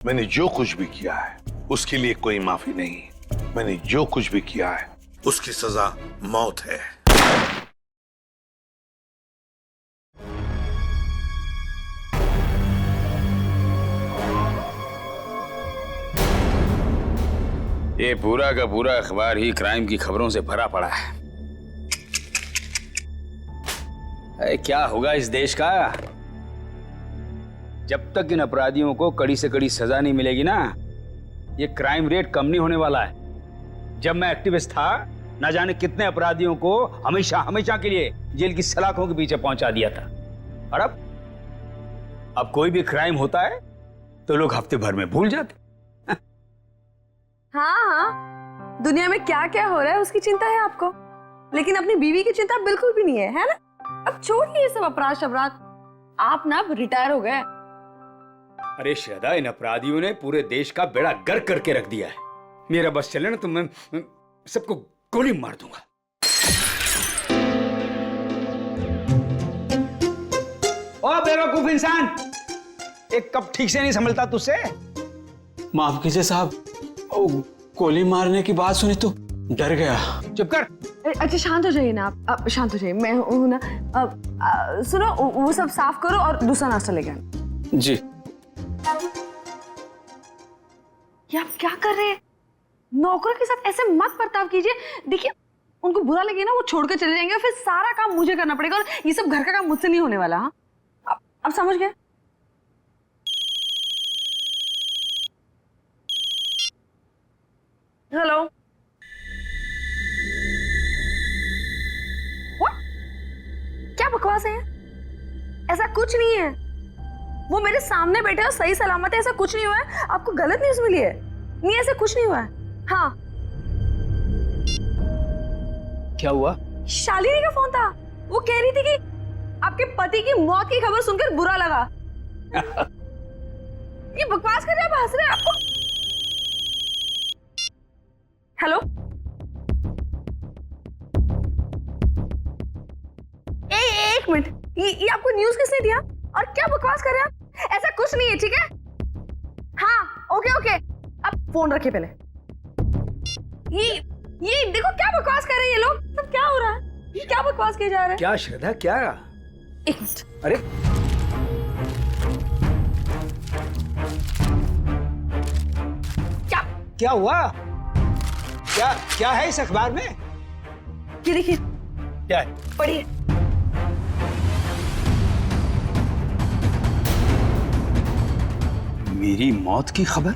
मैंने जो कुछ भी किया है उसके लिए कोई माफी नहीं। मैंने जो कुछ भी किया है उसकी सजा मौत है। ये पूरा का पूरा अखबार ही क्राइम की खबरों से भरा पड़ा है। अरे क्या होगा इस देश का जब तक इन अपराधियों को कड़ी से कड़ी सजा नहीं मिलेगी ना। ये क्राइम रेट कम नहीं होने वाला है। जब मैं एक्टिविस्ट था ना जाने कितने अपराधियों को हमेशा हमेशा के लिए जेल की सलाखों के पीछे पहुंचा दिया था। और अब कोई भी क्राइम होता है तो लोग हफ्ते भर में भूल जाते। हाँ, दुनिया में क्या क्या हो रहा है उसकी चिंता है आपको, लेकिन अपनी बीवी की चिंता बिल्कुल भी नहीं है ना? अब छोड़िए ये सब अपराध शबराध, आप ना रिटायर हो गए। अरे श्रद्धा, इन अपराधियों ने पूरे देश का बेड़ा गर्क करके रख दिया है। मेरा बस चले ना तो मैं सबको गोली मार दूंगा। ओ बेवकूफ इंसान, एक कप ठीक से नहीं संभलता तुझसे? माफ कीजिए साहब, गोली मारने की बात सुनी तो डर गया। चुप कर। अच्छा शांत हो जाइए ना आप, शांत हो जाइए। मैं हूं ना। सुनो, वो सब साफ करो और दूसरा नाश्ता लेके आना। जी। ये आप क्या कर रहे हैं? नौकरों के साथ ऐसे मत बर्ताव कीजिए। देखिए उनको बुरा लगे ना, वो छोड़कर चले जाएंगे, फिर सारा काम मुझे करना पड़ेगा और ये सब घर का काम मुझसे नहीं होने वाला। हाँ, अब समझ गए? हेलो। क्या बकवास है? ऐसा कुछ नहीं है, वो मेरे सामने बैठे और सही सलामत है, ऐसा कुछ नहीं हुआ है। आपको गलत न्यूज़ मिली है। नहीं, ऐसा कुछ नहीं हुआ है। हाँ। क्या हुआ? शालिनी का फोन था, वो कह रही थी कि आपके पति की मौत की खबर सुनकर बुरा लगा। ये बकवास कर रहे हैं, आप हंस रहे हैं। आपको हेलो, एक मिनट, ये आपको न्यूज़ किसने दिया और क्या बकवास कर रहे हैं आप? ऐसा कुछ नहीं है, ठीक है? हाँ, ओके ओके, अब फोन रखिए पहले। ये देखो क्या बकवास कर रहे हैं ये लोग। सब क्या हो रहा है? ये क्या बकवास किया जा रहा है? क्या श्रद्धा, क्या? एक मिनट। अरे क्या हुआ? क्या है इस अखबार में? ये देखिए। क्या है? पढ़िए। मेरी मौत की खबर?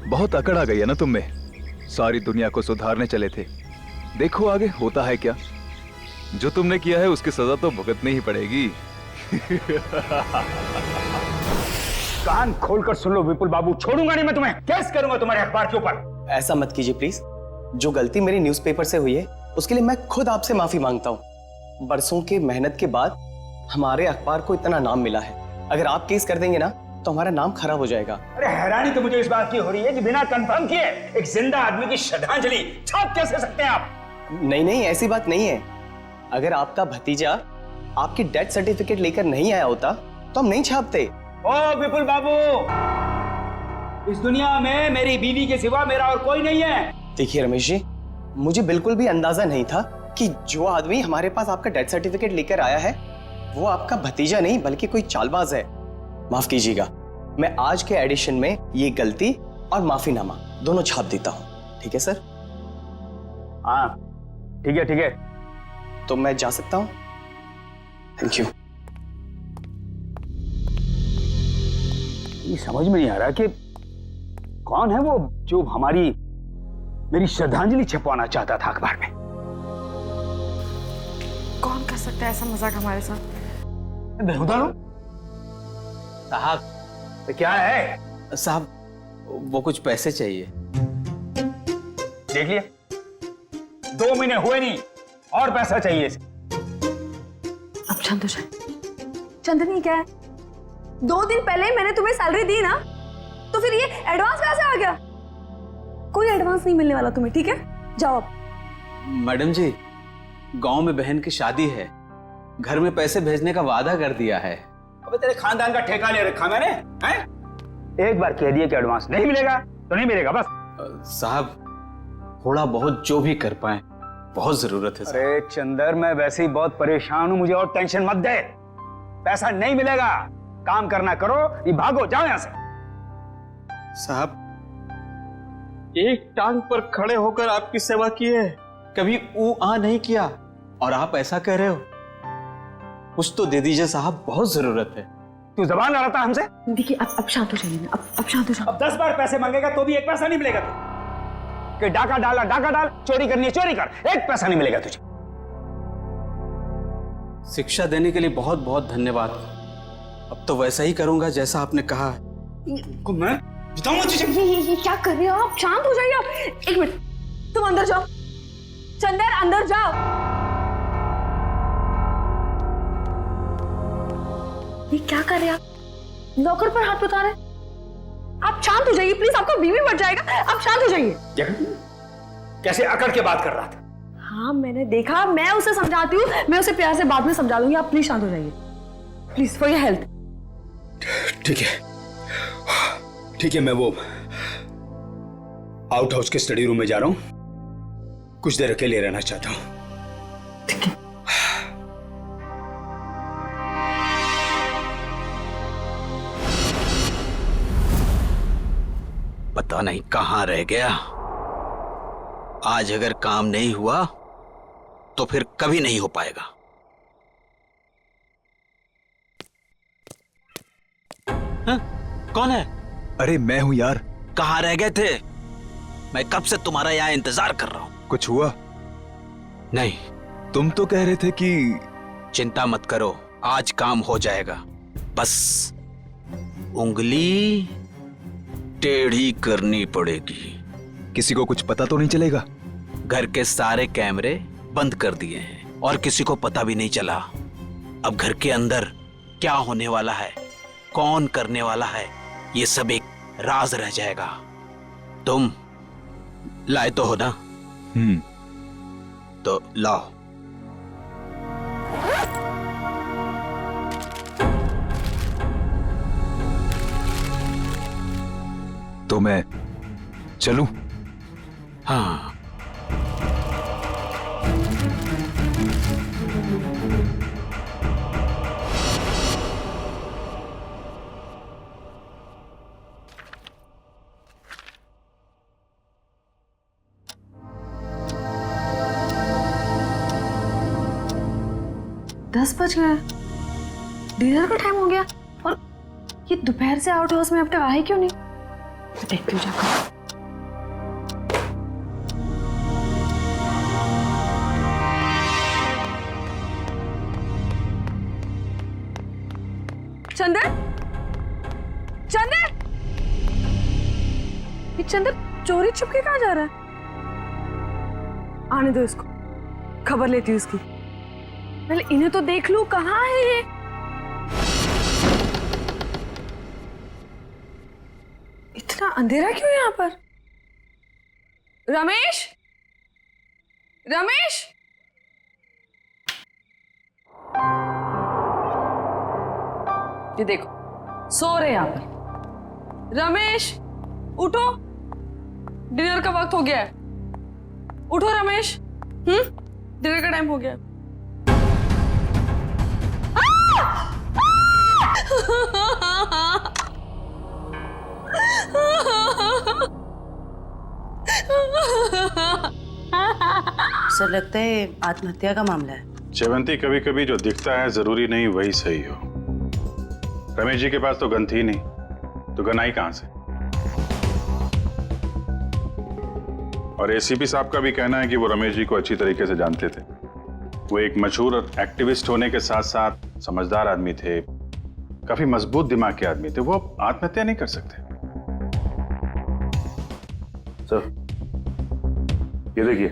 बहुत अकड़ आ गई है ना तुम में। सारी दुनिया को सुधारने चले थे, देखो आगे होता है क्या। जो तुमने किया है उसकी सजा तो भुगतनी ही पड़ेगी। कान खोलकर सुन लो विपुल बाबू, छोड़ूंगा नहीं मैं तुम्हें। केस करूंगा तुम्हारे अखबार के ऊपर। ऐसा मत कीजिए प्लीज। जो गलती मेरी न्यूज़पेपर से हुई है उसके लिए मैं खुद आपसे माफी मांगता हूँ। बरसों के मेहनत के बाद हमारे अखबार को इतना नाम मिला है। अगर आप केस कर देंगे ना तो हमारा नाम खराब हो जाएगा। अरे हैरानी तो मुझे इस बात की हो रही है कि बिना कंफर्म किए एक जिंदा आदमी की श्रद्धांजलि छाप कैसे सकते हैं आप? नहीं, ऐसी बात नहीं है। अगर आपका भतीजा आपकी डेथ सर्टिफिकेट लेकर नहीं आया होता तो हम नहीं छापते। ओ विपुल बाबू, इस दुनिया में मेरी बीवी के सिवा मेरा और कोई नहीं है। देखिए रमेश जी, मुझे बिल्कुल भी अंदाजा नहीं था कि जो आदमी हमारे पास आपका डेथ सर्टिफिकेट लेकर आया है वो आपका भतीजा नहीं बल्कि कोई चालबाज है। माफ कीजिएगा, मैं आज के एडिशन में ये गलती और माफीनामा दोनों छाप देता हूँ। ठीक है सर? हाँ ठीक है। तो मैं जा सकता हूँ? Thank you. ये समझ में नहीं आ रहा कि कौन है वो जो मेरी श्रद्धांजलि छपवाना चाहता था अखबार में। कौन कर सकता है ऐसा मजाक हमारे साथ? बेहुदा लोग। साहब तो क्या है? साहब, वो कुछ पैसे चाहिए। देख लिया, 2 महीने हुए नहीं और पैसा चाहिए इसे। अब शांत हो जाए। चंदनी क्या है, 2 दिन पहले मैंने तुम्हें सैलरी दी ना, तो फिर ये एडवांस कहां से आ गया? कोई एडवांस नहीं मिलने वाला तुम्हें, ठीक है? जाओ अब। मैडम जी, गांव में बहन की शादी है, घर में पैसे भेजने का वादा कर दिया है। अबे तेरे खानदान का ठेका ले रखा मैंने, हैं? एक बार कह दिया कि एडवांस नहीं मिलेगा तो नहीं मिलेगा बस। साहब, थोड़ा बहुत जो भी कर पाए, बहुत जरूरत है साहब। अरे चंदर, मैं वैसे ही बहुत परेशान हूं, मुझे और टेंशन मत दे। पैसा नहीं मिलेगा, काम करना करो, ये भागो, जाओ यहां से। साहब, एक टांग पर खड़े होकर आपकी सेवा की है, कभी ऊ आ नहीं किया और आप ऐसा कह रहे हो? कुछ तो दे दीजिए साहब, बहुत जरूरत है। तू जबान लड़ाता हमसे? देखिए अब शांत हो जाइए ना, अब शांत हो जाओ। अब 10 बार पैसे मांगेगा तो भी एक पैसा नहीं मिलेगा तुझे। कि डाका डाला डाका डाल, चोरी करनी है चोरी कर, एक पैसा नहीं मिलेगा तुझे। शिक्षा देने के लिए बहुत बहुत धन्यवाद। अब तो वैसा ही करूंगा जैसा आपने कहा। मैं बताऊंगा तुझे। ये क्या कर रहे हो आप? शांत हो जाइए आप। एक मिनट, तुम अंदर जाओ। चंदर अंदर जाओ। ये क्या कर रहे हैं आप? नौकर पर हाथ बता रहे हैं? आप शांत हो जाइए प्लीज, आपका बीवी मर जाएगा। आप शांत हो जाइए। कैसे अकड़ के बात कर रहा था? हाँ मैंने देखा, मैं उसे समझाती हूँ, मैं उसे प्यार से बाद में समझा लूंगी। आप प्लीज शांत हो जाइए, प्लीज, फॉर योर हेल्थ। ठीक है ठीक है, मैं वो आउट हाउस के स्टडी रूम में जा रहा हूं, कुछ देर अकेले रहना चाहता हूं। पता नहीं कहां रह गया। आज अगर काम नहीं हुआ तो फिर कभी नहीं हो पाएगा। हाँ? कौन है? अरे मैं हूं यार। कहां रह गए थे? मैं कब से तुम्हारा यहां इंतजार कर रहा हूं। कुछ हुआ? नहीं, तुम तो कह रहे थे कि चिंता मत करो, आज काम हो जाएगा। बस उंगली टेढ़ी करनी पड़ेगी। किसी को कुछ पता तो नहीं चलेगा? घर के सारे कैमरे बंद कर दिए हैं और किसी को पता भी नहीं चला। अब घर के अंदर क्या होने वाला है, कौन करने वाला है, ये सब एक राज रह जाएगा। तुम लाए तो हो ना? तो लाओ। तो मैं चलूं? हाँ, दस बज गए, डिनर का टाइम हो गया, और ये दोपहर से आउट हाउस में अब तक आए क्यों नहीं? देखती हूँ जाकर। चंदर, चंदर, ये चंदर चोरी छुपके कहाँ जा रहा है? आने दो इसको, खबर लेती हूँ इसकी। पहले इन्हें तो देख लूं, कहाँ है ये? इतना अंधेरा क्यों यहाँ पर? रमेश, रमेश, ये देखो सो रहे यहाँ पर। रमेश उठो, डिनर का वक्त हो गया है। उठो रमेश, डिनर का टाइम हो गया है। सर लगता है आत्महत्या का मामला है। जयवंती, कभी कभी जो दिखता है जरूरी नहीं वही सही हो। रमेश जी के पास तो गन थी नहीं, तो गन आई कहां से? और एसीपी साहब का भी कहना है कि वो रमेश जी को अच्छी तरीके से जानते थे। वो एक मशहूर एक्टिविस्ट होने के साथ साथ समझदार आदमी थे, काफी मजबूत दिमाग के आदमी थे। वो आत्महत्या नहीं कर सकते। सर ये देखिए,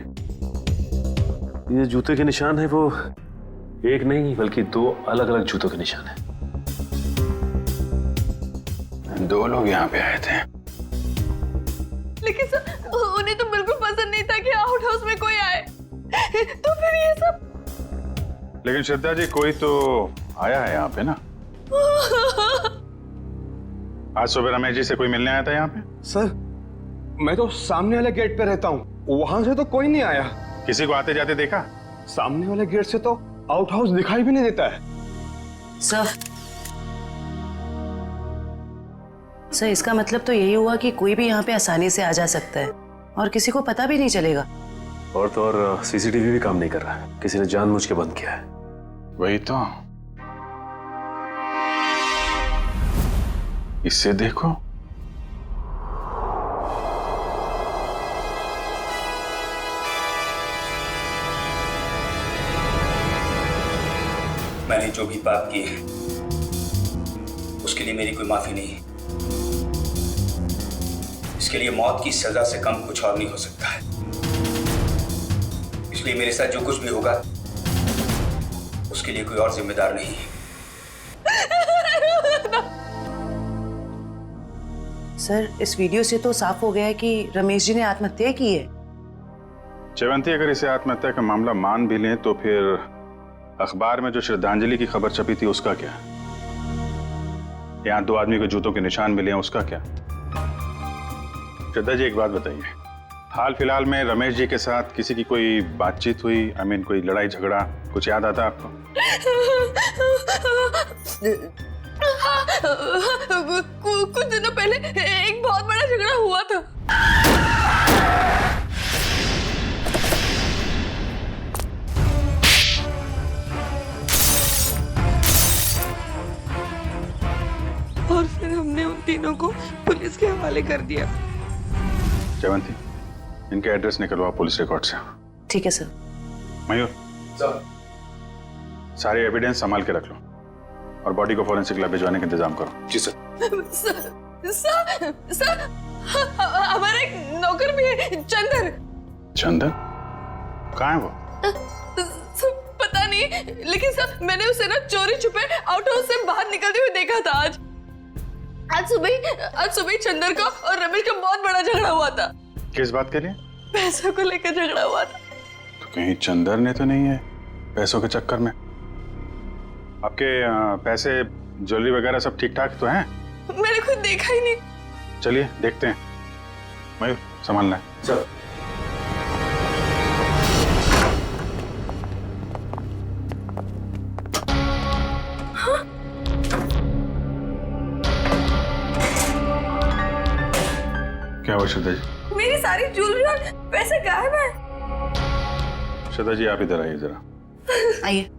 ये जूते के निशान है, वो एक नहीं बल्कि दो अलग अलग जूतों के निशान है। दो लोग यहाँ पे आए थे। लेकिन सर उन्हें तो बिल्कुल पसंद नहीं था कि आउट हाउस में कोई आए। लेकिन श्रद्धा जी कोई तो आया है यहाँ पे ना? आज सुबह रमेश जी से कोई मिलने आया था यहाँ पे? सर मैं तो सामने वाले गेट पे रहता हूँ, वहां से तो कोई नहीं आया। किसी को आते जाते देखा? सामने वाले गेट से तो आउट हाउस दिखाई भी नहीं देता है। सर इसका मतलब तो यही हुआ कि कोई भी यहाँ पे आसानी से आ जा सकता है और किसी को पता भी नहीं चलेगा। और तो और सीसीटीवी भी काम नहीं कर रहा है, किसी ने जानबूझ के बंद किया है। वही तो, इससे देखो। मैंने जो भी पाप किए हैं उसके लिए मेरी कोई माफी नहीं है। इसके लिए मौत की सजा से कम कुछ और नहीं हो सकता है। इसलिए मेरे साथ जो कुछ भी होगा उसके लिए कोई और जिम्मेदार नहीं है। सर इस वीडियो से तो साफ हो गया है कि रमेश जी ने आत्महत्या की है। जयवंती, अगर इसे आत्महत्या का मामला मान भी लें तो फिर अखबार में जो श्रद्धांजलि की खबर छपी थी उसका क्या? यहाँ 2 आदमी के जूतों के निशान मिले हैं, उसका क्या? श्रद्धा जी एक बात बताइए, हाल फिलहाल में रमेश जी के साथ किसी की कोई बातचीत हुई? कोई लड़ाई झगड़ा कुछ याद आता आपको? कुछ दिनों पहले एक बहुत बड़ा झगड़ा हुआ था। और फिर हमने उन तीनों को पुलिस के हवाले कर दिया। जयवंती, इनके एड्रेस निकलवाओ पुलिस रिकॉर्ड से। ठीक है सर। मयूर, सारे एविडेंस संभाल के रख लो और बॉडी को फॉरेंसिक लैब भिजवाने का इंतजाम करो। जी सर। सर हमारा एक नौकर भी है, चंदन। चंदन? कहाँ है वो? पता नहीं, लेकिन सर मैंने उसे ना चोरी छुपे आउट हाउस से बाहर निकलते हुए देखा था। आज सुबह ही चंदन का और रमेश का बहुत बड़ा झगड़ा हुआ था। किस बात के लिए? पैसों को लेकर झगड़ा हुआ था। तो कहीं चंदन ने तो नहीं है पैसों के चक्कर में? आपके पैसे ज्वेलरी वगैरह सब ठीक ठाक तो हैं? मैंने खुद देखा ही नहीं। चलिए देखते हैं। मयूर संभालना है। सर। क्या हुआ श्रद्धा जी? मेरी सारी ज्वेलरी और पैसे गायब है। श्रद्धा जी आप इधर आइए जरा। आइए।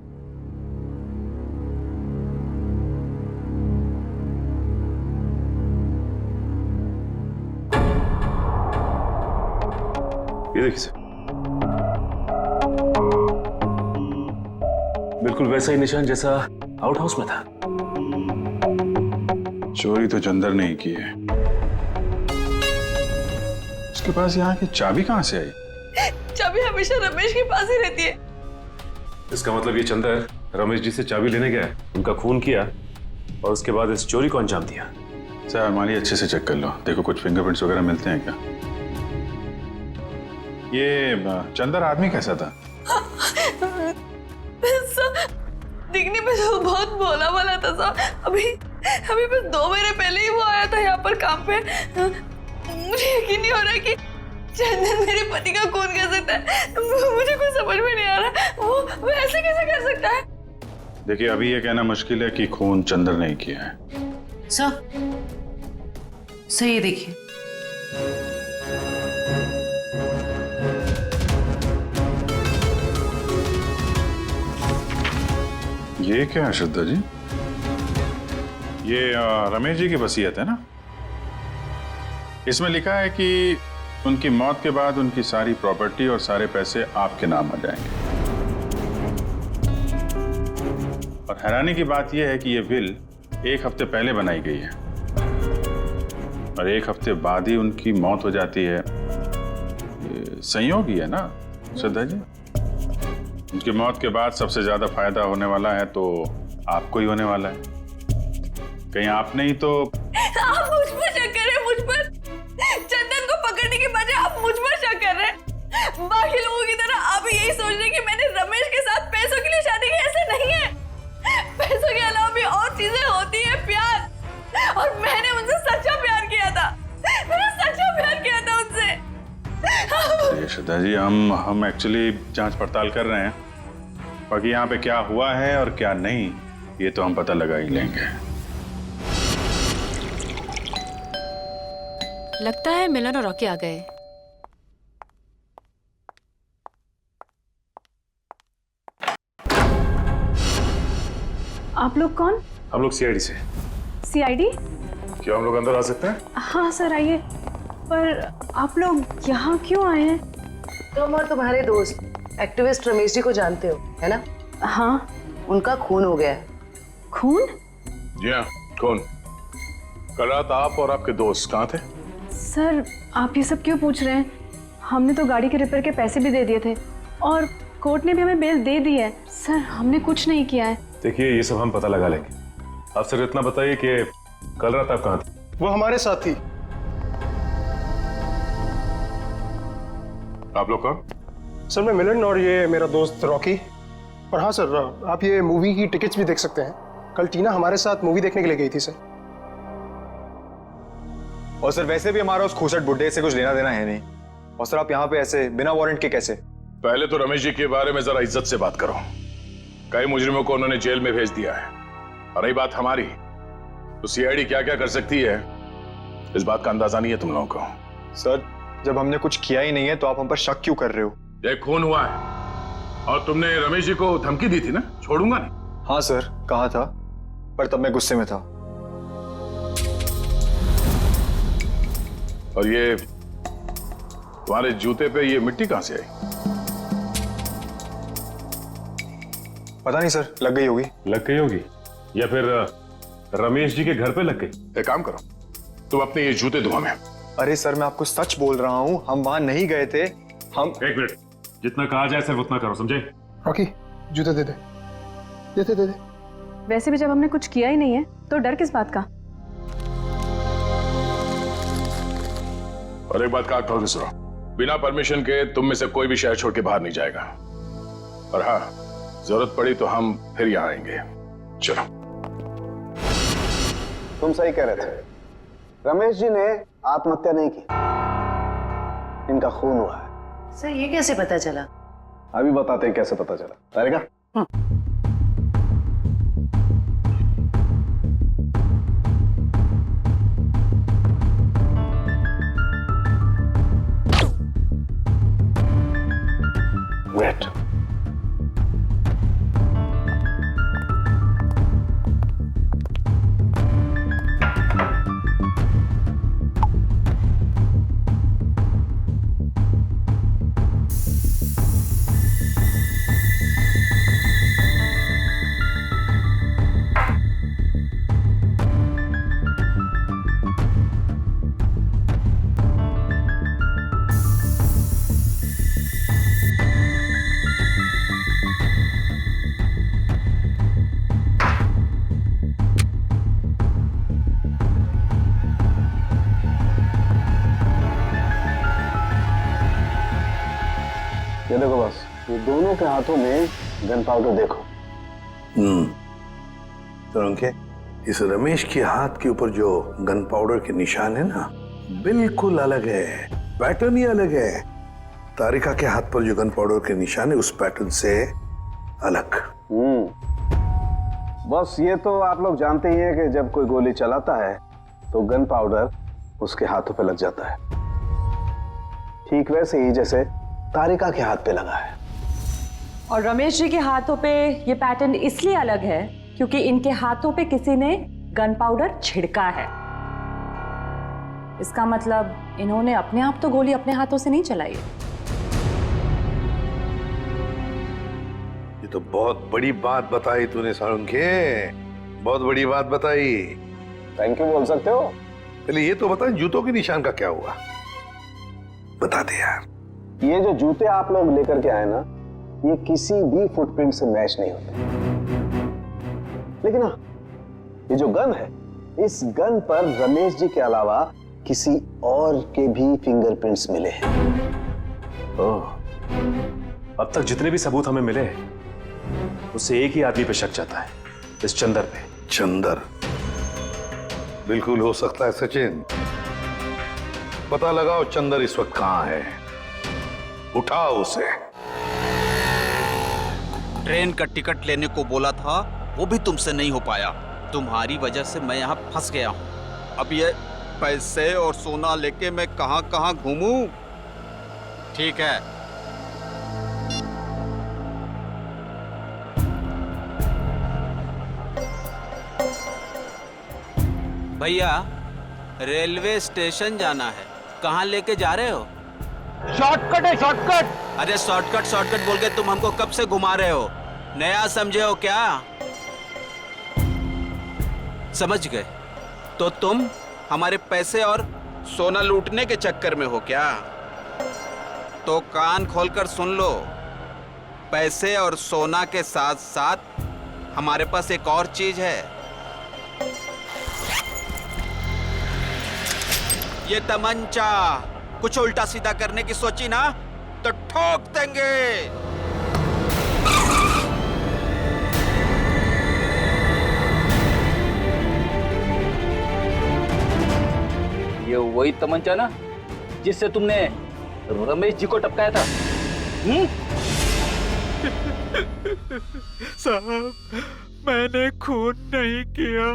ये देखिए सर, बिल्कुल वैसा ही निशान जैसा आउट हाउस में था। चोरी तो चंदर ने ही की है। उसके पास यहाँ की चाबी कहाँ से आई? चाबी हमेशा रमेश के पास ही रहती है। इसका मतलब ये चंदर रमेश जी से चाबी लेने गया, उनका खून किया और उसके बाद इस चोरी को अंजाम दिया। सर हमारी अच्छे से चेक कर लो, देखो कुछ फिंगरप्रिंट्स वगैरह मिलते हैं क्या? ये चंदर आदमी कैसा था? दिखने में तो बहुत भोला वाला था साहब। अभी बस 2 महीने पहले ही वो आया था यहाँ पर काम पे। मुझे यकीन नहीं हो रहा कि चंदन मेरे पति का खून कर सकता है। मुझे कुछ समझ में नहीं आ रहा, वो ऐसे कैसे कर सकता है? देखिए अभी ये कहना मुश्किल है कि खून चंदर ने किया है। सर ये देखिए। ये क्या है श्रद्धा जी? ये रमेश जी की वसीयत है ना? इसमें लिखा है कि उनकी मौत के बाद उनकी सारी प्रॉपर्टी और सारे पैसे आपके नाम आ जाएंगे। और हैरानी की बात यह है कि यह विल 1 हफ्ते पहले बनाई गई है और 1 हफ्ते बाद ही उनकी मौत हो जाती है। ये संयोग ही है ना श्रद्धा जी? उनकी मौत के बाद सबसे ज्यादा फायदा होने वाला है तो आपको ही होने वाला है। कहीं आपने ही तो। आप मुझ पर शक कर रहे हैं, मुझ पर? चंदन को पकड़ने के बजाय आप मुझ पर शक कर रहे हैं। बाकी लोगों की तरह आप यही सोच रहे हैं कि मैंने रमेश के साथ पैसों के लिए शादी की। ऐसे हम एक्चुअली जांच पड़ताल कर रहे हैं। बाकी यहाँ पे क्या हुआ है और क्या नहीं, ये तो हम पता लगा ही लेंगे। लगता है मिलन और रॉकी आ गए। आप लोग कौन? हम लोग सीआईडी से। सीआईडी? क्या हम लोग अंदर आ सकते हैं? हाँ सर आइए। पर आप लोग यहाँ क्यों आए हैं? तुम और तुम्हारे दोस्त एक्टिविस्ट रमेश जी को जानते हो, है ना? हाँ। उनका खून हो गया है। खून? जी हाँ, कौन? कल रात आप और आपके दोस्त कहाँ थे? सर आप ये सब क्यों पूछ रहे हैं? हमने तो गाड़ी के रिपेयर के पैसे भी दे दिए थे और कोर्ट ने भी हमें बेल दे दी है। सर हमने कुछ नहीं किया है। देखिए ये सब हम पता लगा लेंगे। आप सिर्फ इतना बताइए कि कल रात आप कहाँ थे? वो हमारे साथ थी। आप लोग कौन? सर मैं मिलन और ये मेरा दोस्त रॉकी। और हाँ सर, आप ये मूवी की टिकट्स भी देख सकते हैं। कल टीना हमारे साथ मूवी देखने के लिए गई थी सर। और सर वैसे भी हमारा उस खूसट बुड्ढे से कुछ लेना देना है नहीं। और सर आप यहाँ पे ऐसे बिना वारंट के कैसे? पहले तो रमेश जी के बारे में जरा इज्जत से बात करो। कई मुजरिमों को उन्होंने जेल में भेज दिया है। और रही बात हमारी, तो सीआईडी क्या क्या कर सकती है इस बात का अंदाजा नहीं है तुम लोगों को। सर जब हमने कुछ किया ही नहीं है तो आप हम पर शक क्यों कर रहे हो? ये खून हुआ है और तुमने रमेश जी को धमकी दी थी ना, छोड़ूंगा नहीं। हाँ सर कहा था, पर तब मैं गुस्से में था। और ये तुम्हारे जूते पे ये मिट्टी कहां से आई? पता नहीं सर, लग गई होगी। लग गई होगी या फिर रमेश जी के घर पे लग गई। एक काम करो, तुम अपने ये जूते धो में। अरे सर मैं आपको सच बोल रहा हूँ, हम वहां नहीं गए थे। हम एक मिनट, जितना कहा जाए सिर्फ उतना करो, समझे? रॉकी जूते दे दे। दे दे। वैसे भी जब हमने कुछ किया ही नहीं है तो डर किस बात का? और एक बात काट खोल के सुनो, बिना परमिशन के तुम में से कोई भी शहर छोड़ के बाहर नहीं जाएगा। और हाँ, जरूरत पड़ी तो हम फिर यहाँ आएंगे। चलो। तुम सही कह रहे थे, रमेश जी ने आत्महत्या नहीं की, इनका खून हुआ है। सर ये कैसे पता चला? अभी बताते हैं कैसे पता चला। तारिका? वेट। ये देखो बस, ये दोनों के हाथों में गन पाउडर देखो। तो उनके इस रमेश के हाथ के ऊपर जो गन पाउडर के निशान है ना, बिल्कुल अलग है, पैटर्न ही अलग है। तारिका के हाथ पर जो गन पाउडर के निशान है उस पैटर्न से अलग। बस ये तो आप लोग जानते ही हैं कि जब कोई गोली चलाता है तो गन पाउडर उसके हाथों पे लग जाता है। ठीक वैसे ही जैसे तारिका के हाथ पे लगा है। और रमेश जी के हाथों पे ये पैटर्न इसलिए अलग है क्योंकि इनके हाथों पे किसी ने गन पाउडर छिड़का है। इसका मतलब इन्होंने अपने आप तो गोली अपने हाथों से नहीं चलाई है। ये तो बहुत बड़ी बात बताई तूने सारंगे, बहुत बड़ी बात बताई। थैंक यू बोल सकते हो। पहले ये तो बता, जूतों के निशान का क्या हुआ? बता दे यार। ये जो जूते आप लोग लेकर के आए ना, ये किसी भी फुटप्रिंट से मैच नहीं होते। लेकिन हाँ, ये जो गन है, इस गन पर रमेश जी के अलावा किसी और के भी फिंगरप्रिंट्स मिले हैं। ओह, अब तक जितने भी सबूत हमें मिले उससे एक ही आदमी पे शक जाता है, इस चंदर पे। चंदर? बिल्कुल हो सकता है सचिन। पता लगाओ चंदर इस वक्त कहां है। उठाओ उसे। ट्रेन का टिकट लेने को बोला था, वो भी तुमसे नहीं हो पाया। तुम्हारी वजह से मैं यहाँ फंस गया हूँ। अब ये पैसे और सोना लेके मैं कहाँ कहाँ घूमूं? ठीक है, भैया रेलवे स्टेशन जाना है। कहाँ लेके जा रहे हो? शॉर्टकट है, शॉर्टकट। अरे शॉर्टकट शॉर्टकट बोल के तुम हमको कब से घुमा रहे हो? नया समझे हो क्या? समझ गए? तो तुम हमारे पैसे और सोना लूटने के चक्कर में हो क्या? तो कान खोलकर सुन लो, पैसे और सोना के साथ साथ हमारे पास एक और चीज है। ये तमंचा। कुछ उल्टा सीधा करने की सोची ना तो ठोक देंगे। ये वही तमंचा ना जिससे तुमने रमेश जी को टपकाया था? साहब, मैंने खून नहीं किया,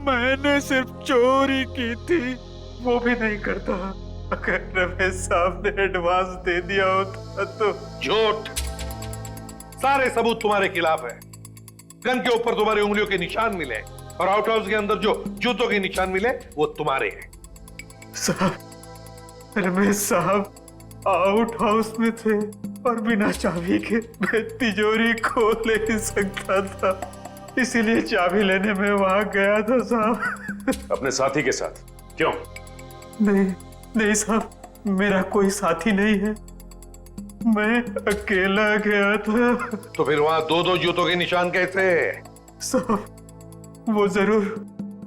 मैंने सिर्फ चोरी की थी। वो भी नहीं करता। अगर रमेश साहब ने एडवांस दे दिया होता तो। झूठ। सारे सबूत तुम्हारे खिलाफ है। गन के ऊपर तुम्हारी उंगलियों के निशान मिले और आउट हाउस के अंदर जो जूतों के निशान मिले वो तुम्हारे हैं। साहब, रमेश साहब आउट हाउस में थे और बिना चाबी के मैं तिजोरी खोल नहीं सकता था, इसीलिए चाबी लेने में वहां गया था साहब। अपने साथी के साथ? क्यों? नहीं साहब, मेरा कोई साथी नहीं है, मैं अकेला गया था। तो फिर वहां दो दो जूतों के निशान कैसे? साहब, वो जरूर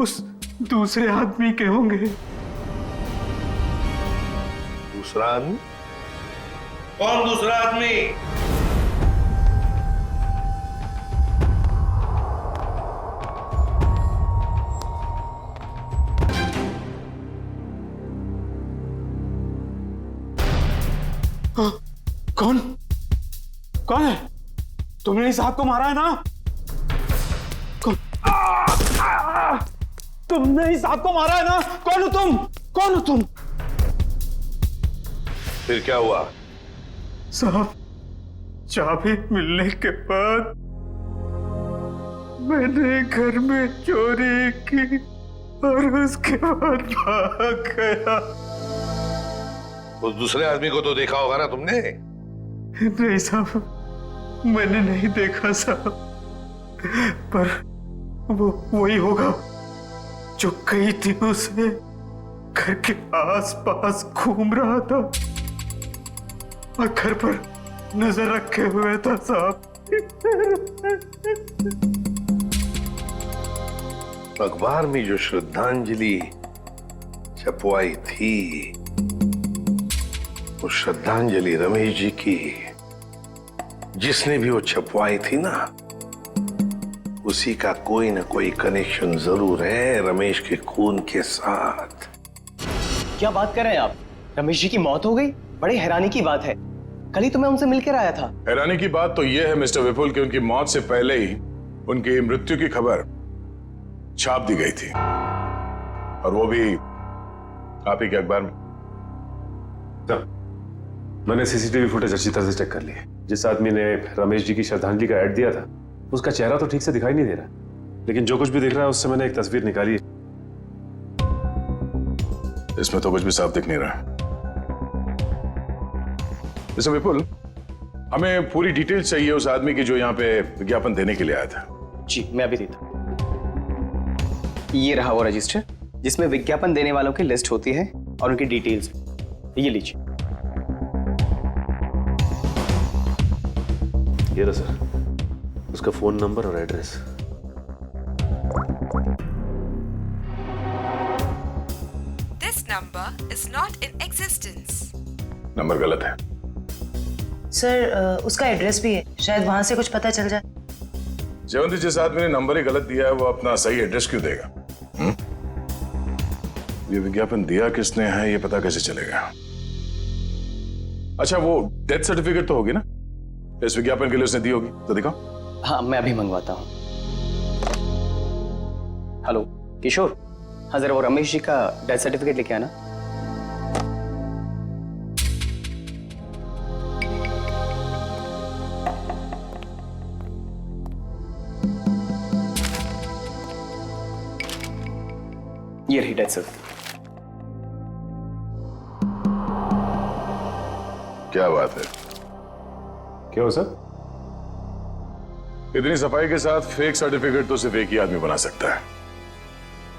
उस दूसरे आदमी के होंगे। दूसरा आदमी? कौन दूसरा आदमी? कौन कौन है? तुमने इस साहब को मारा है ना? कौन? तुमने इस साहब को मारा है ना? कौन हो तुम? कौन हो तुम? फिर क्या हुआ? साहब, चाबी मिलने के बाद मैंने घर में चोरी की और उसके बाद भाग गया। उस दूसरे आदमी को तो देखा होगा ना तुमने? नहीं साहब, मैंने नहीं देखा साहब, पर वो वही होगा जो कई दिनों से घर के आस-पास घूम रहा था और घर पर नजर रखे हुए था साहब। अखबार में जो श्रद्धांजलि छपवाई थी, वो श्रद्धांजलि रमेश जी की, जिसने भी वो छपवाई थी ना, उसी का कोई ना कोई कनेक्शन जरूर है रमेश के खून के साथ। क्या बात कर रहे हैं आप? रमेश जी की मौत हो गई? बड़ी हैरानी की बात है। कल ही तो मैं उनसे मिलकर आया था। हैरानी की बात तो यह है मिस्टर विपुल कि उनकी मौत से पहले ही उनकी मृत्यु की खबर छाप दी गई थी, और वो भी आप ही के अखबार में। मैंने सीसीटीवी फुटेज अच्छी तरह से चेक कर ली है। जिस आदमी ने रमेश जी की श्रद्धांजलि का ऐड दिया था, उसका चेहरा तो ठीक से दिखाई नहीं दे रहा, लेकिन जो कुछ भी दिख रहा है उससे मैंने एक तस्वीर निकाली है। इसमें तो कुछ भी साफ दिख नहीं रहा। मिस्टर विपुल, हमें पूरी डिटेल चाहिए उस आदमी की जो यहाँ पे विज्ञापन देने के लिए आया था। जी, मैं अभी देता हूं। ये रहा वो रजिस्टर जिसमें विज्ञापन देने वालों की लिस्ट होती है और उनकी डिटेल्स। ये लीजिए। ये रहा सर, उसका फोन नंबर और address. This number is not in existence. Number गलत है सर। उसका एड्रेस भी है, शायद वहां से कुछ पता चल जाए। जयवंती, जिस आदमी ने नंबर ही गलत दिया है वो अपना सही एड्रेस क्यों देगा? ये विज्ञापन दिया किसने है ये पता कैसे चलेगा? अच्छा, वो डेथ सर्टिफिकेट तो होगी ना, इस विज्ञापन के लिए उसने दी होगी, तो दिखाओ। हाँ, मैं अभी मंगवाता हूँ। हेलो किशोर, हाँ जरा वो रमेश जी का डेथ सर्टिफिकेट लेके आना। ये रही डेथ सर्टिफिकेट। क्या बात है, क्या हो सर? इतनी सफाई के साथ फेक सर्टिफिकेट तो सिर्फ एक ही आदमी बना सकता है।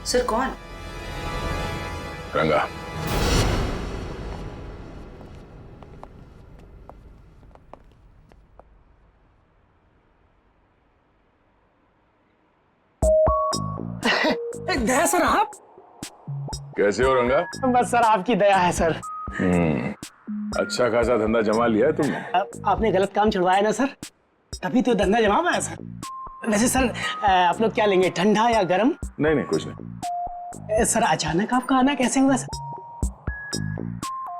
सर कौन? रंगा। दया सर, आप कैसे हो रंगा? बस सर आपकी दया है सर। अच्छा खासा धंधा जमा लिया है तुमने। आपने गलत काम छुड़वाया ना सर, तभी तो धंधा जमा पाया सर। वैसे सर आप लोग क्या लेंगे, ठंडा या गर्म? नहीं नहीं, कुछ नहीं। सर अचानक आपका आना कैसे हुआ सर?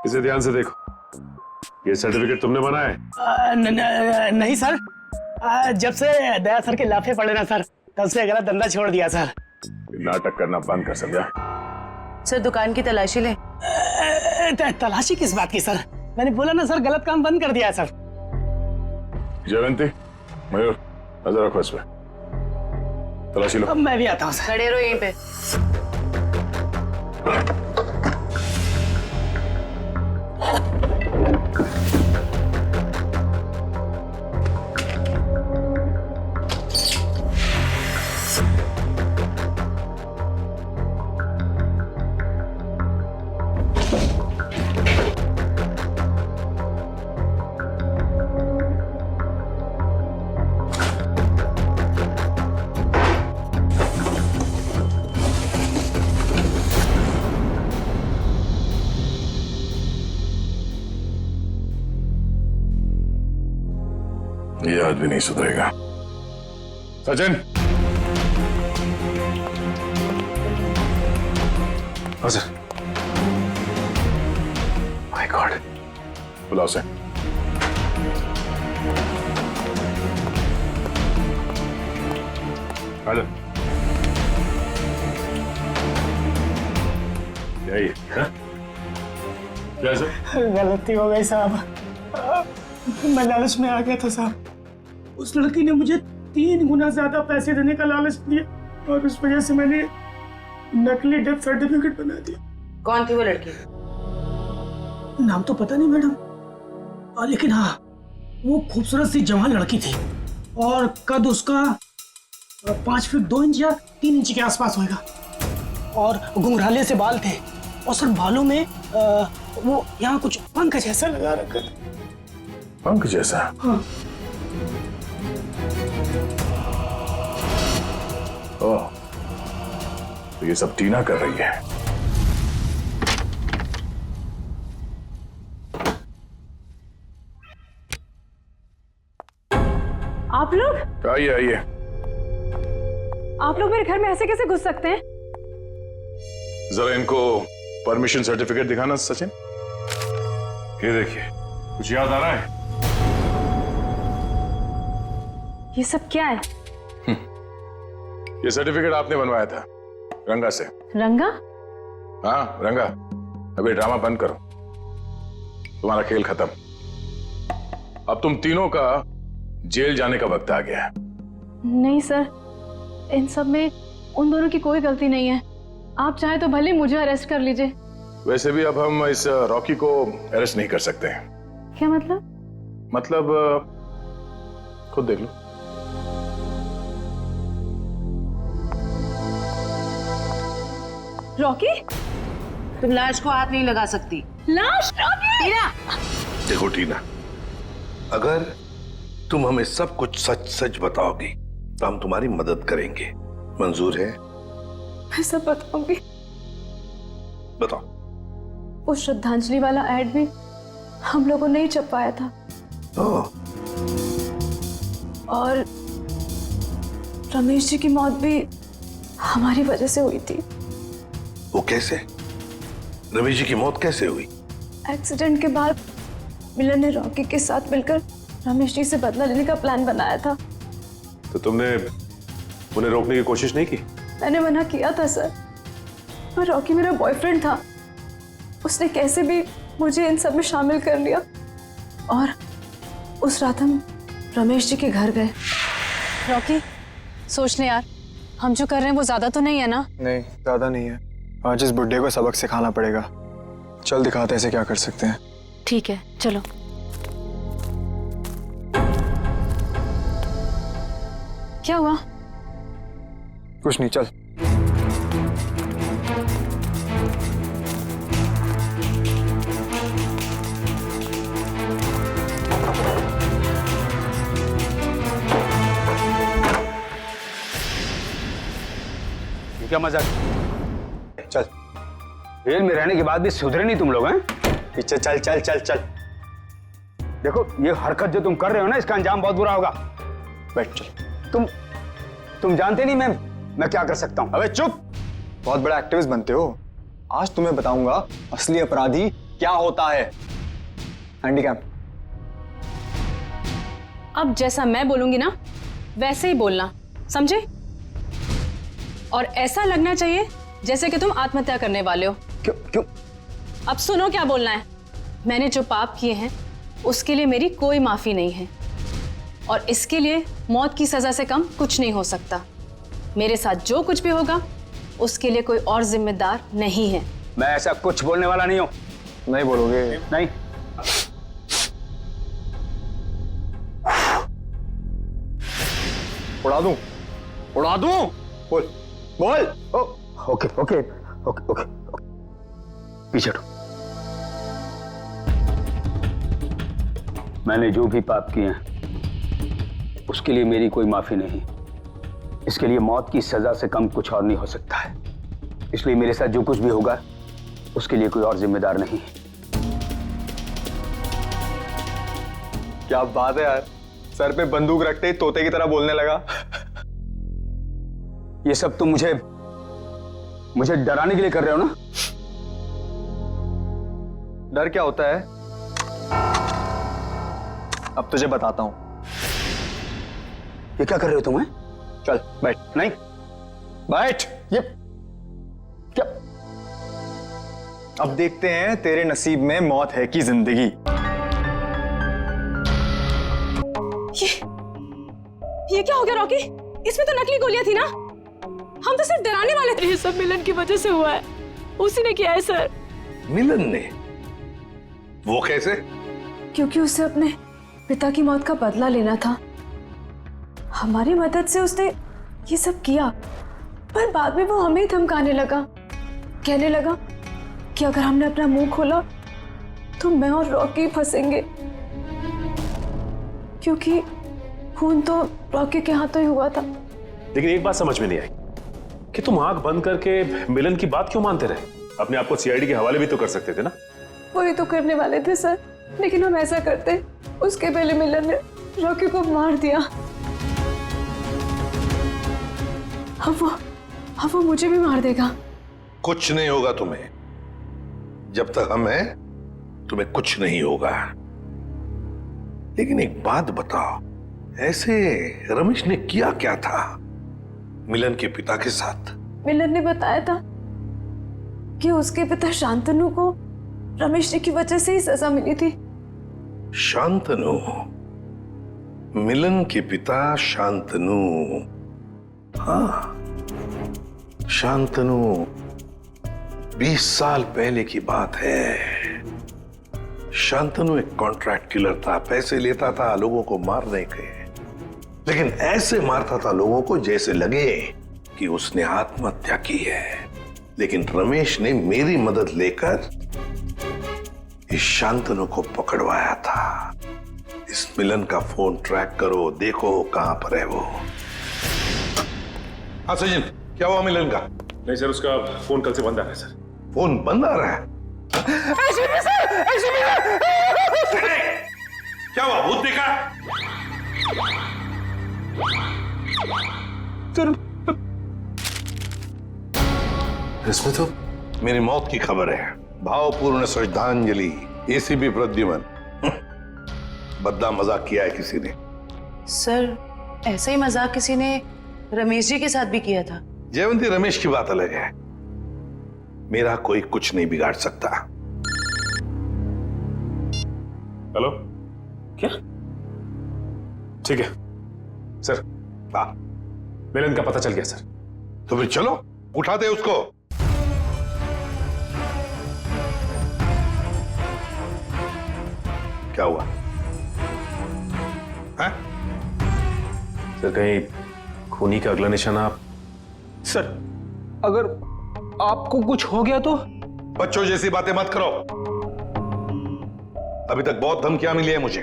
इसे ध्यान से देखो, ये सर्टिफिकेट तुमने बनाया है? नहीं सर, जब से दया सर के लाफे पड़े ना सर, तब से गलत धंधा छोड़ दिया सर। नाटक करना बंद कर, समझा? सर दुकान की तलाशी ले। तलाशी किस बात की सर? मैंने बोला ना सर, गलत काम बंद कर दिया है सर। जयवंती, मयूर, नजर रखो इस पे, तलाशी लो। अब मैं भी आता हूँ सर। खड़े रहो यहीं पे। ये आदमी नहीं सुधरेगा। सचिन, हाँ सर। माय गॉड, बुलाओ से। हेलो, यही है? क्या सर? गलती हो गई साहब, मैं लालच में आ गया था साहब। उस लड़की ने मुझे 3 गुना ज्यादा पैसे देने का लालच दिया और उस वजह से मैंने नकली डेथ सर्टिफिकेट बना दिया। कौन थी वो लड़की? नाम तो पता नहीं मैडम, लेकिन हाँ वो खूबसूरत सी जवान लड़की थी और कद उसका 5 फीट 2 इंच या 3 इंच के आसपास होगा और घुंघराले से बाल थे और सर बालों में वो यहाँ कुछ पंख जैसा लगा रखा था। पंख जैसा? हाँ। ओह, तो ये सब टीना कर रही है। आप लोग? आइए आइए। आप लोग मेरे घर में ऐसे कैसे घुस सकते हैं? जरा इनको परमिशन सर्टिफिकेट दिखाना सचिन। ये देखिए, कुछ याद आ रहा है? ये सब क्या है? ये सर्टिफिकेट आपने बनवाया था रंगा से। रंगा? हाँ रंगा, अभी ड्रामा बंद करो, तुम्हारा खेल खत्म। अब तुम तीनों का जेल जाने का वक्त आ गया है। नहीं सर, इन सब में उन दोनों की कोई गलती नहीं है। आप चाहे तो भले मुझे अरेस्ट कर लीजिए। वैसे भी अब हम इस रॉकी को अरेस्ट नहीं कर सकते हैं। क्या मतलब? मतलब खुद देख लो। रॉकी? तुम लाश को हाथ नहीं लगा सकती। लाश? रॉकी! टीना! देखो टीना, अगर तुम हमें सब कुछ सच सच बताओगी तो हम तुम्हारी मदद करेंगे। मंजूर है? मैं सब बताऊंगी। बताओ। वो श्रद्धांजलि वाला एड भी हम लोगों ने ही छपवाया था। और रमेश जी की मौत भी हमारी वजह से हुई थी। वो कैसे? रमेश जी की मौत कैसे हुई? एक्सीडेंट के बाद मिलन ने रॉकी के साथ मिलकर रमेश जी से बदला लेने का प्लान बनाया था। तो तुमने उन्हें रोकने की कोशिश नहीं की? मैंने मना किया था सर, पर रॉकी मेरा बॉयफ्रेंड था। उसने कैसे भी मुझे इन सब में शामिल कर लिया और उस रात हम रमेश जी के घर गए। रॉकी, सोच ले यार, हम जो कर रहे हैं वो ज्यादा तो नहीं है ना? नहीं, ज्यादा नहीं है। आज इस बुड्ढे को सबक सिखाना पड़ेगा। चल दिखाते हैं इसे क्या कर सकते हैं। ठीक है, चलो। क्या हुआ? कुछ नहीं, चल। क्या मजाक? चल। जेल में रहने के बाद भी सुधरे नहीं तुम लोग हैं? पीछे चल चल चल चल। देखो, ये हरकत जो तुम कर रहे हो ना, इसका अंजाम बहुत बुरा होगा। बैठ चल। तुम जानते नहीं मैं क्या कर सकता हूं। अबे चुप! बहुत बड़ा एक्टिविस्ट बनते हो। आज तुम्हें बताऊंगा असली अपराधी क्या होता है। हैंडीकैप। अब जैसा मैं बोलूंगी ना वैसे ही बोलना, समझे? और ऐसा लगना चाहिए जैसे कि तुम आत्महत्या करने वाले हो। क्यों? अब सुनो क्या बोलना है। मैंने जो पाप किए हैं उसके लिए मेरी कोई माफी नहीं है, और इसके लिए मौत की सजा से कम कुछ नहीं हो सकता। मेरे साथ जो कुछ भी होगा उसके लिए कोई और जिम्मेदार नहीं है। मैं ऐसा कुछ बोलने वाला नहीं हूं। नहीं बोलोगे? नहीं। उड़ा दूं? उड़ा दूं? बोल बोल। ओके ओके ओके ओके, पीछे हटो। मैंने जो भी पाप किए हैं उसके लिए मेरी कोई माफी नहीं। इसके लिए मौत की सजा से कम कुछ और नहीं हो सकता है। इसलिए मेरे साथ जो कुछ भी होगा उसके लिए कोई और जिम्मेदार नहीं। क्या बात है यार, सर पे बंदूक रखते ही तोते की तरह बोलने लगा। ये सब तुम मुझे डराने के लिए कर रहे हो ना? डर क्या होता है अब तुझे बताता हूं। ये क्या कर रहे हो तुम? चल बैठ। नहीं, बैठ। ये क्या? अब देखते हैं तेरे नसीब में मौत है कि जिंदगी। ये क्या हो गया रॉकी? इसमें तो नकली गोलियां थी ना? हम तो सिर्फ डराने वाले थे। ये सब मिलन की वजह से हुआ है। उसी ने किया है सर। मिलन ने? वो कैसे? क्योंकि उसे अपने पिता की मौत का बदला लेना था। हमारी मदद से उसने ये सब किया, पर बाद में वो हमें ही धमकाने लगा। कहने लगा कि अगर हमने अपना मुंह खोला तो मैं और रॉकी फंसेंगे, क्योंकि खून तो रॉकी के हाथों ही हुआ था। लेकिन एक बात समझ में नहीं आई कि तुम आंख बंद करके मिलन की बात क्यों मानते रहे? अपने आप को सीआईडी के हवाले भी तो कर सकते थे ना? वही तो करने वाले थे सर, लेकिन हम ऐसा करते उसके पहले मिलन ने रॉकी को मार दिया। अब वो मुझे भी मार देगा। कुछ नहीं होगा तुम्हें। जब तक हम हैं तुम्हें कुछ नहीं होगा। लेकिन एक बात बताओ, ऐसे रमेश ने किया क्या था मिलन के पिता के साथ? मिलन ने बताया था कि उसके पिता शांतनु को रमेश जी की वजह से ही सजा मिली थी। शांतनु? मिलन के पिता शांतनु? हाँ, शांतनु 20 साल पहले की बात है। शांतनु एक कॉन्ट्रैक्ट किलर था। पैसे लेता था लोगों को मारने के, लेकिन ऐसे मारता था लोगों को जैसे लगे कि उसने आत्महत्या की है। लेकिन रमेश ने मेरी मदद लेकर इस शांतनु को पकड़वाया था। इस मिलन का फोन ट्रैक करो, देखो कहां पर है वो। हाँ सचिन, क्या हुआ मिलन का? नहीं सर, उसका फोन कल से बंद आ रहा है सर। फोन बंद आ रहा है? क्या हुआ? भूत देखा? इसमें तो मेरी मौत की खबर है। भावपूर्ण श्रद्धांजलि, एसीपी प्रद्युमन। बदला मजाक किया है किसी ने। सर ऐसा ही मजाक किसी ने रमेश जी के साथ भी किया था। जयवंती, रमेश की बात अलग है, मेरा कोई कुछ नहीं बिगाड़ सकता। हेलो, क्या? ठीक है सर। हाँ, मिलन का पता चल गया सर। तो फिर चलो उठा दे उसको। क्या हुआ है? सर कहीं खूनी का अगला निशाना आप? सर अगर आपको कुछ हो गया तो? बच्चों जैसी बातें मत करो। अभी तक बहुत धमकियां मिली है मुझे,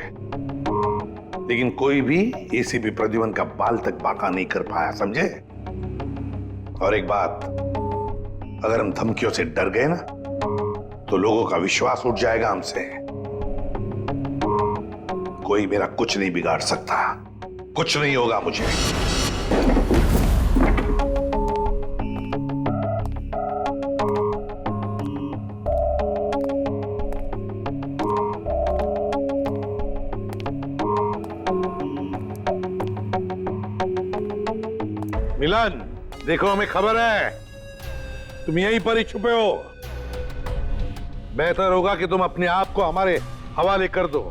लेकिन कोई भी एसीपी प्रद्युमन का बाल तक बांका नहीं कर पाया, समझे? और एक बात, अगर हम धमकियों से डर गए ना तो लोगों का विश्वास उठ जाएगा हमसे। कोई मेरा कुछ नहीं बिगाड़ सकता, कुछ नहीं होगा मुझे। मिलन, देखो हमें खबर है तुम यहीं पर ही छुपे हो। बेहतर होगा कि तुम अपने आप को हमारे हवाले कर दो।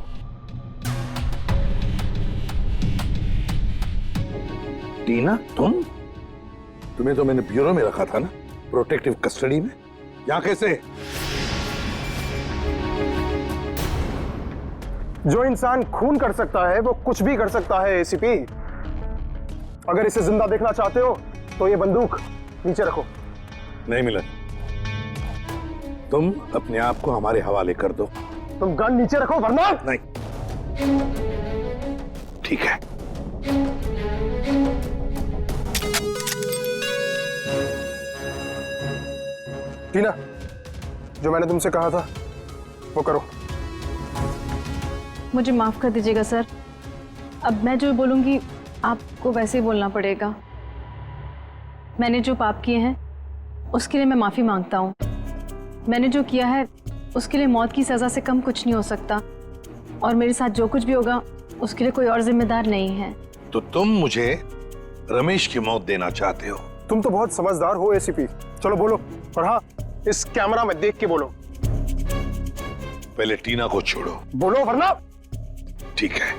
टीना, तुम्हें तो मैंने ब्यूरो में रखा था ना, प्रोटेक्टिव कस्टडी में। यहां कैसे? जो इंसान खून कर सकता है वो कुछ भी कर सकता है एसीपी। अगर इसे जिंदा देखना चाहते हो तो ये बंदूक नीचे रखो। नहीं मिलन, तुम अपने आप को हमारे हवाले कर दो। तुम गन नीचे रखो वरना। नहीं, ठीक है। टीना, जो मैंने तुमसे कहा था वो करो। मुझे माफ कर दीजिएगा सर, अब मैं जो बोलूंगी आपको वैसे ही बोलना पड़ेगा। मैंने जो पाप किए हैं उसके लिए मैं माफी मांगता हूँ। मैंने जो किया है उसके लिए मौत की सजा से कम कुछ नहीं हो सकता, और मेरे साथ जो कुछ भी होगा उसके लिए कोई और जिम्मेदार नहीं है। तो तुम मुझे रमेश की मौत देना चाहते हो? तुम तो बहुत समझदार हो एसीपी। चलो बोलो, और हाँ, इस कैमरा में देख के बोलो। पहले टीना को छोड़ो। बोलो वरना। ठीक है,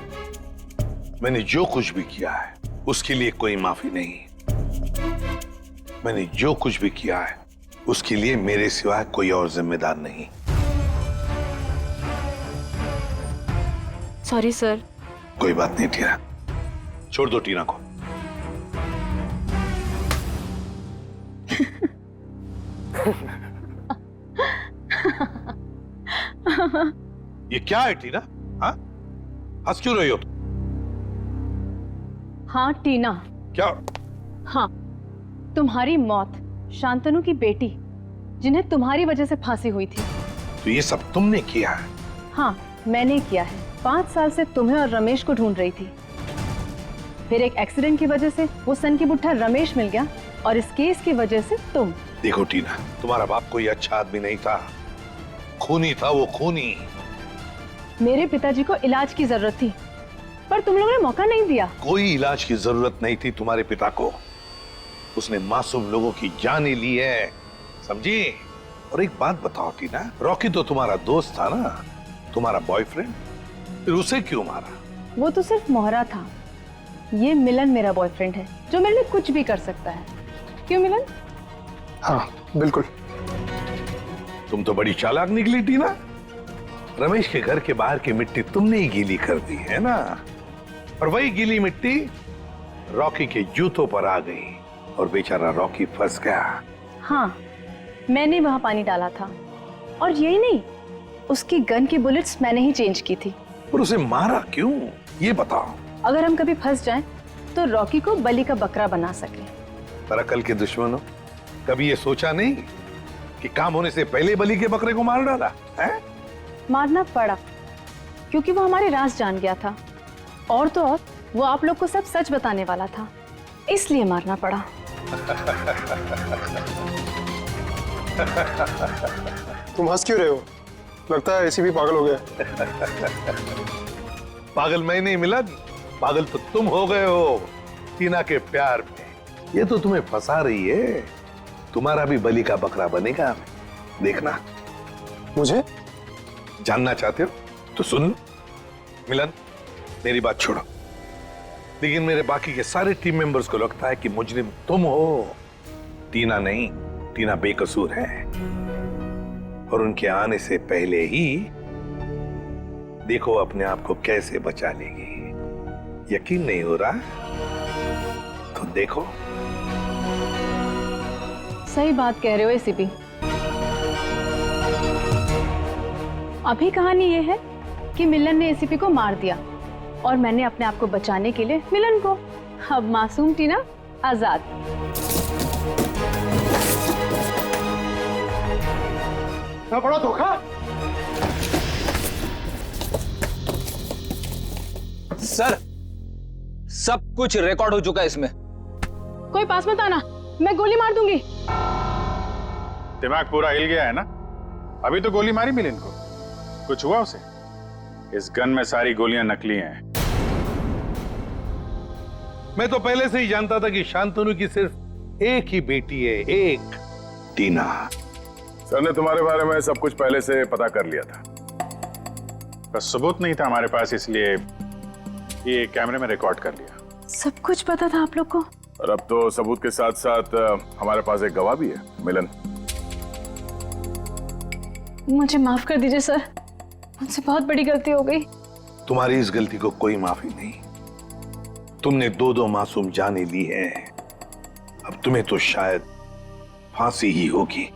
मैंने जो कुछ भी किया है उसके लिए कोई माफी नहीं। मैंने जो कुछ भी किया है उसके लिए मेरे सिवाय कोई और जिम्मेदार नहीं। Sorry sir. कोई बात नहीं टीना, छोड़ दो टीना को। ये क्या है टीना? हाँ, हंस क्यों रही हो तुम? हाँ टीना। क्या? हाँ, तुम्हारी मौत शांतनु की बेटी, जिन्हें तुम्हारी वजह से फांसी हुई थी। तो ये सब तुमने किया है? हाँ, मैंने किया है। 5 साल से तुम्हें और रमेश को ढूंढ रही थी। फिर एक एक्सीडेंट की वजह से वो सन की बुट्ठा रमेश मिल गया, और इस केस की वजह से तुम। देखो टीना, तुम्हारा बाप कोई अच्छा आदमी नहीं था, खूनी था वो, खूनी। मेरे पिताजी को इलाज की जरूरत थी, पर तुम लोगों ने मौका नहीं दिया। कोई इलाज की जरूरत नहीं थी तुम्हारे पिता को। उसने मासूम लोगों की जानें ली है, समझी? और एक बात बताओ टीना, रॉकी तो तुम्हारा दोस्त था ना, तुम्हारा बॉयफ्रेंड, फिर उसे क्यों मारा? वो तो सिर्फ मोहरा था। ये मिलन मेरा बॉयफ्रेंड है, जो मेरे लिए कुछ भी कर सकता है। क्यों मिलन? हाँ बिल्कुल। तुम तो बड़ी चालाक निकली टीना। रमेश के घर के बाहर की मिट्टी तुमने ही गीली कर दी है ना, और वही गीली मिट्टी रॉकी के जूतों पर आ गई और बेचारा रॉकी फंस गया। हाँ, मैंने वहां पानी डाला था, और यही नहीं, उसकी गन की बुलेट्स मैंने ही चेंज की थी। पर उसे मारा क्यों, ये बताओ। अगर हम कभी फंस जाएं, तो रॉकी को बलि का बकरा बना सके। पर अकल के दुश्मनों, कभी ये सोचा नहीं कि काम होने से पहले बलि के बकरे को मार डाला है? मारना पड़ा क्योंकि वो हमारे राज जान गया था, और तो और वो आप लोग को सब सच बताने वाला था, इसलिए मारना पड़ा। तुम हंस क्यों रहे हो? लगता है एसीपी पागल हो गया। पागल मैं नहीं मिलन, पागल तो तुम हो गए हो टीना के प्यार में। ये तो तुम्हें फंसा रही है। तुम्हारा भी बलि का बकरा बनेगा, देखना। मुझे जानना चाहते हो तो सुन। मिलन, मेरी बात छोड़ो, लेकिन मेरे बाकी के सारे टीम मेंबर्स को लगता है कि मुजरिम तुम हो, टीना नहीं। टीना बेकसूर है और उनके आने से पहले ही देखो अपने आप को कैसे बचा लेगी। यकीन नहीं हो रहा तो देखो। सही बात कह रहे हो एसीपी। अभी कहानी ये है कि मिलन ने एसीपी को मार दिया और मैंने अपने आप को बचाने के लिए मिलन को। अब मासूम टीना आजाद। बड़ा धोखा। सर, सब कुछ रिकॉर्ड हो चुका है इसमें। कोई पास मत आना, मैं गोली मार दूंगी। दिमाग पूरा हिल गया है ना? अभी तो गोली मारी मिलन को, कुछ हुआ उसे? इस गन में सारी गोलियां नकली हैं। मैं तो पहले से ही जानता था कि शांतनु की सिर्फ एक ही बेटी है, एक, टीना। सर ने तुम्हारे बारे में सब कुछ पहले से पता कर लिया था, बस सबूत नहीं था हमारे पास, इसलिए ये कैमरे में रिकॉर्ड कर लिया। सब कुछ पता था आप लोग को? और अब तो सबूत के साथ साथ हमारे पास एक गवाह भी है, मिलन। मुझे माफ कर दीजिए सर, मुझसे बहुत बड़ी गलती हो गई। तुम्हारी इस गलती को कोई माफी नहीं। तुमने दो मासूम जानें ली है, अब तुम्हें तो शायद फांसी ही होगी।